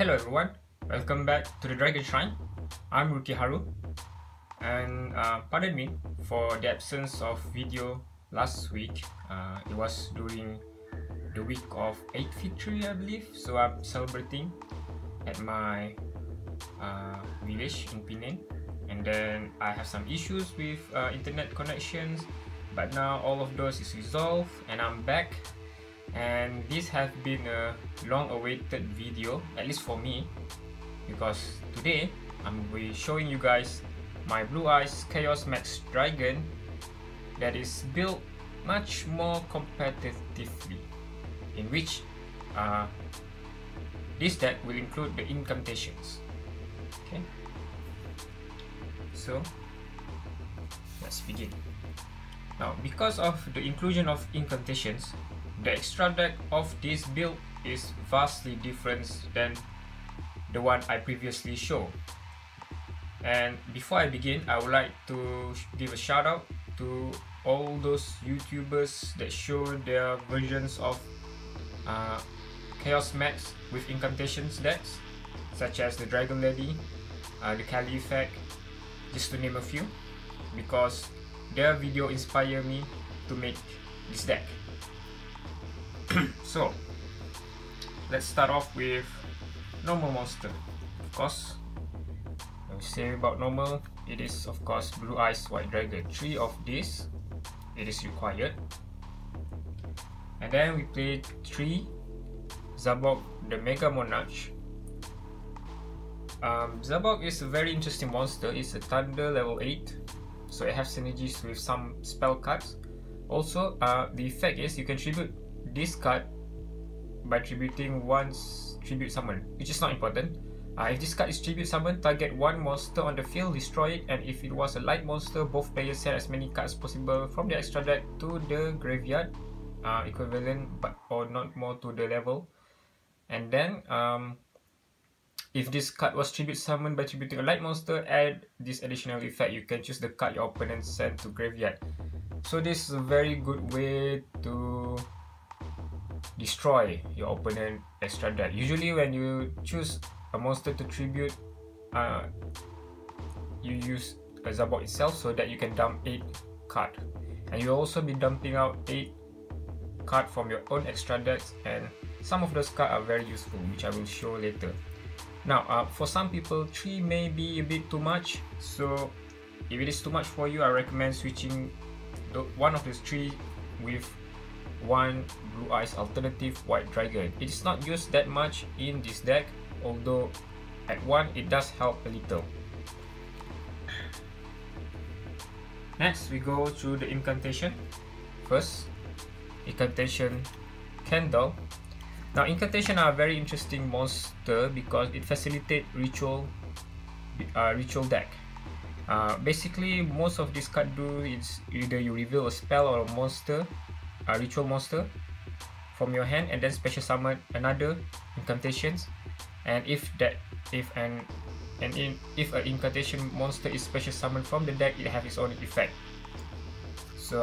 Hello everyone, welcome back to the Dragon Shrine. I'm Ruki Haru, and pardon me for the absence of video last week. It was during the week of 8th Fitri, I believe, so I'm celebrating at my village in Penang, and then I have some issues with internet connections, but now all of those is resolved and I'm back. And this has been a long-awaited video, at least for me, because today I'm going to be showing you guys my Blue Eyes Chaos Max Dragon that is built much more competitively, in which this deck will include the Impcantations. Okay, so let's begin. Now, because of the inclusion of Impcantations, the extra deck of this build is vastly different than the one I previously showed. And before I begin, I would like to give a shout out to all those YouTubers that show their versions of Chaos Max with Incantations decks, such as the Dragon Lady, the CaliEffect, just to name a few, because their video inspired me to make this deck. So, let's start off with normal monster. Of course, when we say about normal, it is of course Blue Eyes White Dragon. 3 of this, it is required. And then we played 3 Zabok the Mega Monarch. Zabok is a very interesting monster. It's a Thunder level 8, so it has synergies with some spell cards. Also, the effect is you can tribute this card by tributing one's tribute summon, which is not important. If this card is tribute summon, target one monster on the field, destroy it, and if it was a light monster, both players send as many cards possible from the extra deck to the graveyard, equivalent but or not more to the level. And then if this card was tribute summoned by tributing a light monster, add this additional effect. You can choose the card your opponent sent to graveyard. So this is a very good way to destroy your opponent extra deck. Usually when you choose a monster to tribute, you use a Zabok itself so that you can dump 8 cards, and you'll also be dumping out 8 cards from your own extra decks, and some of those cards are very useful, which I will show later. Now, for some people 3 may be a bit too much, so if it is too much for you, I recommend switching one of these 3 with one Blue Eyes alternative White Dragon. It is not used that much in this deck, although at 1 it does help a little. Next, we go through the incantation. First, Incantation Candle. Now, Incantation are a very interesting monster because it facilitates ritual deck. Basically, most of this card do is either you reveal a spell or a monster, a ritual monster from your hand, and then special summon another Incantations. And if an incantation monster is special summoned from the deck, it has its own effect. So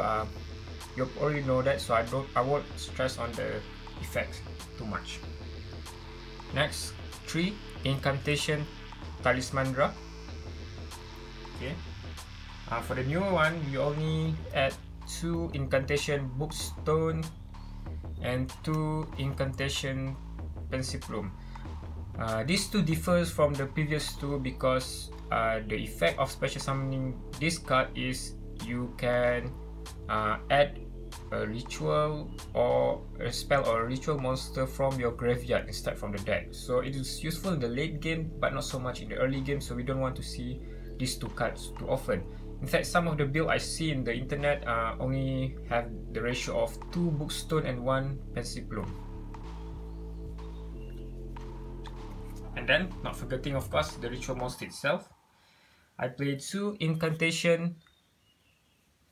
you already know that, so I won't stress on the effects too much. Next, 3 Incantation Talismandra. Okay. For the newer one, you only add 2 Incantation Bookstone and 2 Incantation Pensiplume. These 2 differs from the previous 2 because the effect of special summoning this card is you can add a ritual or a spell or a ritual monster from your graveyard instead from the deck. So it is useful in the late game, but not so much in the early game, so we don't want to see these 2 cards too often. In fact, some of the build I see in the internet only have the ratio of 2 Bookstone and 1 Pensiplume. And then, not forgetting of course the ritual monster itself, I played 2 Incantation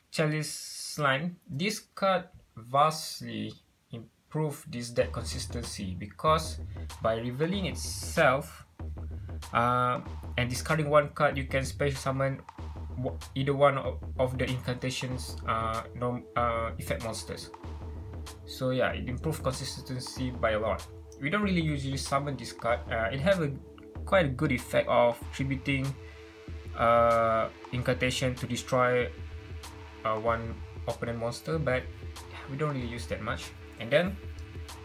Chalice Slime. This card vastly improved this deck consistency because by revealing itself and discarding 1 card, you can special summon either one of the Incantations effect monsters. So yeah, it improved consistency by a lot. we don't really usually summon this card. It have a quite a good effect of tributing incantation to destroy one opponent monster, but we don't really use that much. And then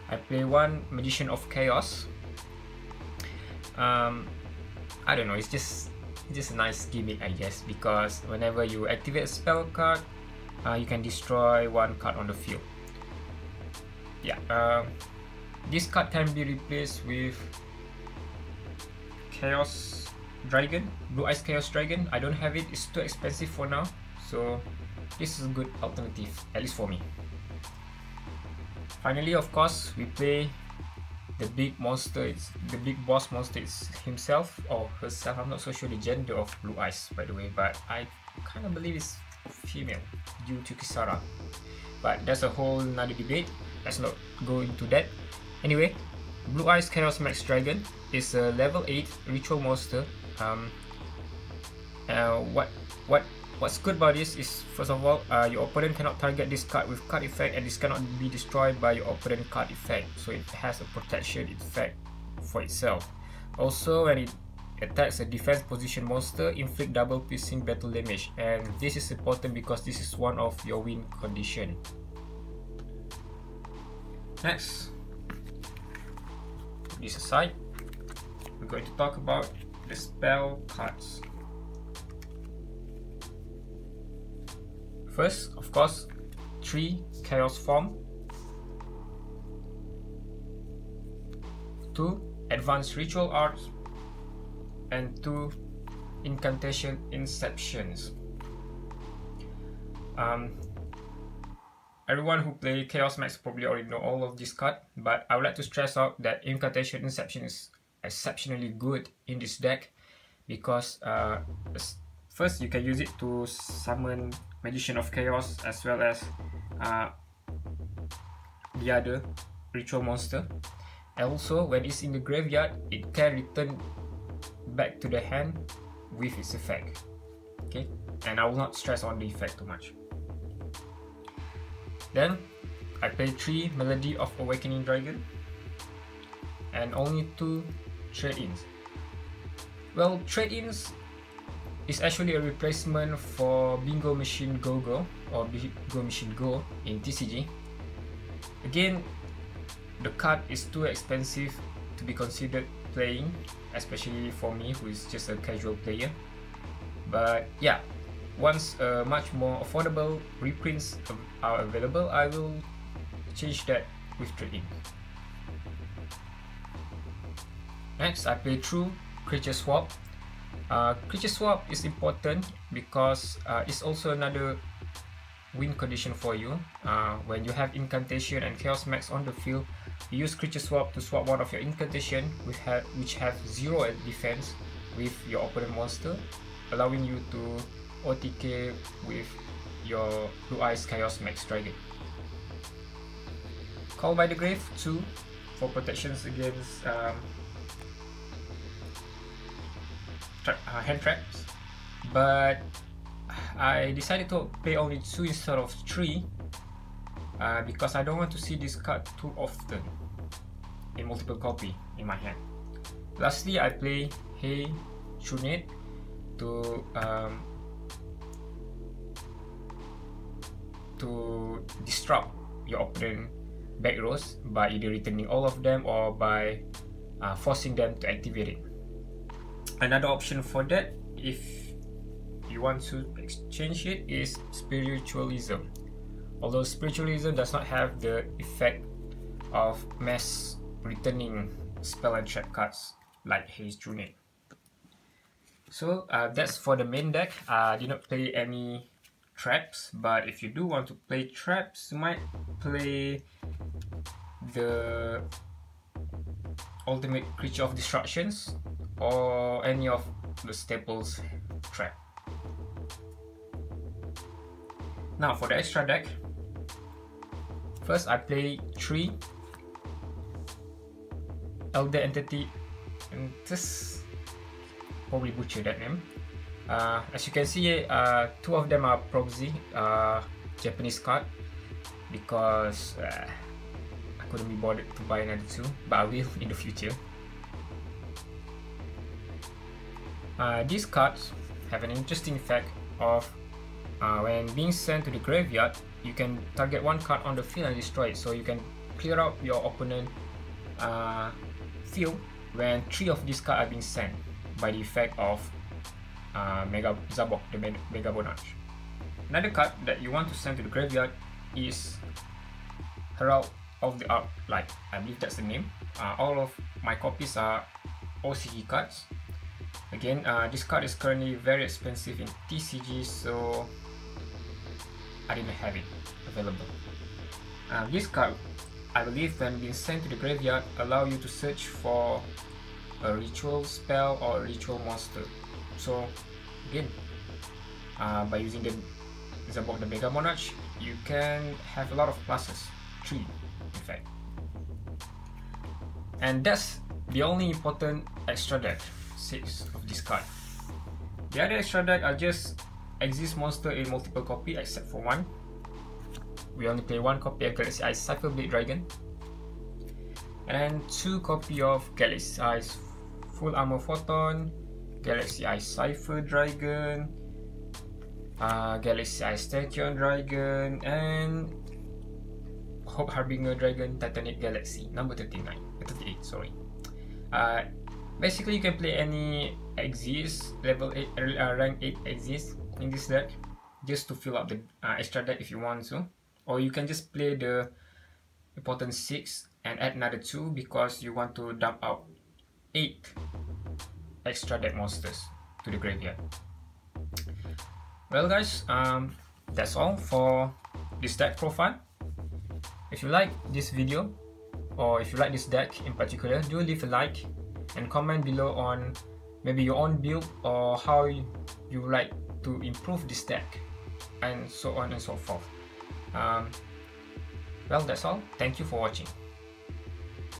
I play one Magician of Chaos. I don't know, it's just a nice gimmick, I guess, because whenever you activate a spell card, you can destroy one card on the field. Yeah, this card can be replaced with Chaos Dragon, Blue Eyes Chaos Dragon. I don't have it, it's too expensive for now, so this is a good alternative, at least for me. Finally, of course, we play the big monster. It's the big boss monster. It's himself or herself. I'm not so sure the gender of Blue Eyes, by the way, but I kind of believe it's female due to Kisara. But that's a whole nother debate. Let's not go into that. Anyway, Blue Eyes Chaos Max Dragon is a level 8 ritual monster. What's good about this is, first of all, your opponent cannot target this card with card effect, and this cannot be destroyed by your opponent card effect, so it has a protection effect for itself. Also, when it attacks a defense position monster, inflict double piercing battle damage, and this is important because this is one of your win condition. Next, put this aside, we're going to talk about the spell cards. First, of course, 3 Chaos Form, 2 Advanced Ritual Arts, and 2 Incantation Inceptions. Everyone who play Chaos Max probably already know all of this card, but I would like to stress out that Incantation Inception is exceptionally good in this deck because first, you can use it to summon Magician of Chaos as well as the other ritual monster. And also, when it's in the graveyard, it can return back to the hand with its effect. Okay, and I will not stress on the effect too much. Then I play 3 Melody of Awakening Dragon and only 2 trade-ins. Well, trade-ins is actually a replacement for Bingo Machine Go-Go or Bingo Machine Go in TCG. Again, the card is too expensive to be considered playing, especially for me who is just a casual player. But yeah, once much more affordable reprints are available, I will change that with trade-in. Next, I play through Creature Swap. Creature Swap is important because it's also another win condition for you. When you have Incantation and Chaos Max on the field, you use Creature Swap to swap one of your Incantation which have 0 defense with your opponent monster, allowing you to OTK with your Blue Eyes Chaos Max Dragon. Call by the Grave 2 for protections against hand traps, but I decided to play only 2 instead of 3 because I don't want to see this card too often in multiple copy in my hand. Lastly, I play Hey Chunate to disrupt your opponent back rows by either returning all of them or by forcing them to activate it. Another option for that, if you want to exchange it, is Spiritualism. Although Spiritualism does not have the effect of mass returning spell and trap cards like Haze Trunate. So that's for the main deck. I did not play any traps, but if you do want to play traps, you might play the Ultimate Creature of Destructions or any of the staples trap. Now for the extra deck, first I play 3 Elder Entity, and this probably butcher that name. As you can see, 2 of them are proxy Japanese card because I couldn't be bothered to buy another 2, but I will in the future. These cards have an interesting effect of when being sent to the graveyard, you can target one card on the field and destroy it, so you can clear out your opponent field when 3 of these cards are being sent by the effect of Mega Zabok, the Mega Bonach. Another card that you want to send to the graveyard is Herald of the Arc Light. I believe that's the name. All of my copies are OCG cards. Again, this card is currently very expensive in TCG, so I didn't have it available. This card, I believe, when being sent to the graveyard, allow you to search for a ritual spell or a ritual monster. So again, by using the Zabok, the Mega Monarch, you can have a lot of pluses, 3 in fact. And that's the only important extra deck, 6 of this card. The other extra deck are just exist monster in multiple copy except for one. We only play 1 copy of Galaxy Eyes Cypher Blade Dragon, and then 2 copy of Galaxy Eyes Full Armor Photon, Galaxy Eyes Cypher Dragon, Galaxy Eyes Tachyon Dragon, and Hope Harbinger Dragon Titanate Galaxy number 38, sorry. Basically, you can play any Exist, level 8, rank 8 Exist in this deck, just to fill up the extra deck if you want to. Or you can just play the important 6 and add another 2 because you want to dump out 8 extra deck monsters to the graveyard. Well guys, that's all for this deck profile. If you like this video, or if you like this deck in particular, do leave a like and comment below on maybe your own build or how you would like to improve this deck, and so on and so forth. Well, that's all. Thank you for watching.